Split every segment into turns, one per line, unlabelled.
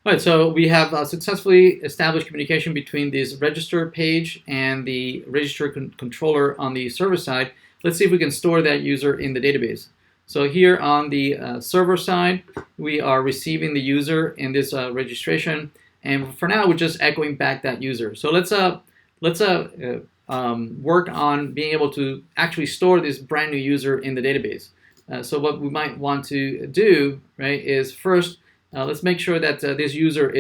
All right, so we have successfully established communication between this register page and the register controller on the server side. Let's see if we can store that user in the database. So here on the server side, we are receiving the user in this registration, and for now we're just echoing back that user. So let's work on being able to actually store this brand new user in the database. So what we might want to do, right, is first let's make sure that this user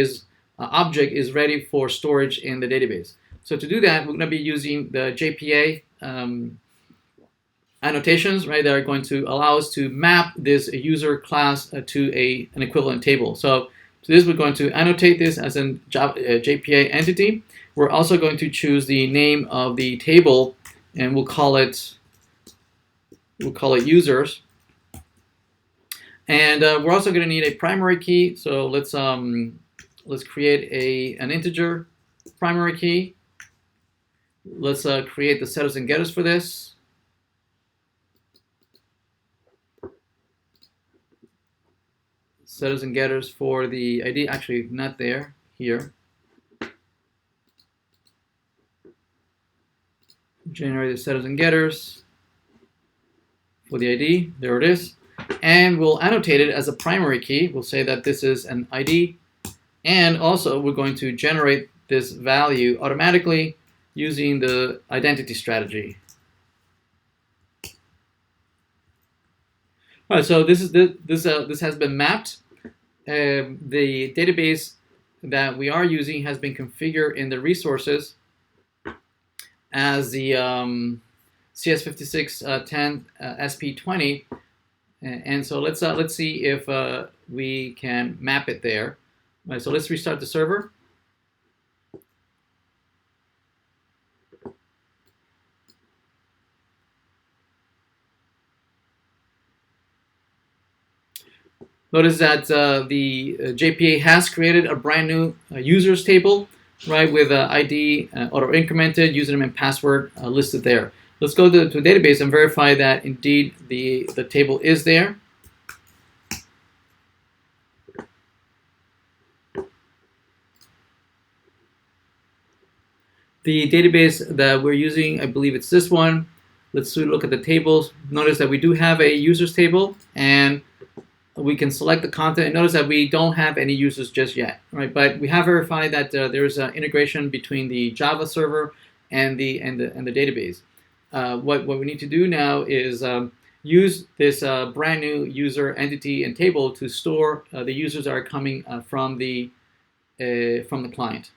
object is ready for storage in the database. So to do that, we're going to be using the JPA annotations, right, that are going to allow us to map this user class to an equivalent table. So to this, we're going to annotate this as a JPA entity. We're also going to choose the name of the table, and we'll call it users. And we're also going to need a primary key. So let's create an integer primary key. Let's create the setters and getters for this. Setters and getters for the ID, actually not there, here. Generate the setters and getters for the ID, there it is. And we'll annotate it as a primary key. We'll say that this is an ID. And also, we're going to generate this value automatically using the identity strategy. All right, so this has been mapped. The database that we are using has been configured in the resources as the cs5610 sp20. And so let's see if we can map it there. Right, so let's restart the server. Notice that the JPA has created a brand new users table, right, with ID auto-incremented, username and password listed there. Let's go to a database and verify that indeed the table is there. The database that we're using, I believe it's this one. Let's look at the tables. Notice that we do have a users table, and we can select the content. And notice that we don't have any users just yet, right? But we have verified that there is an integration between the Java server and the database. What we need to do now is use this brand new user entity and table to store the users that are coming from the client.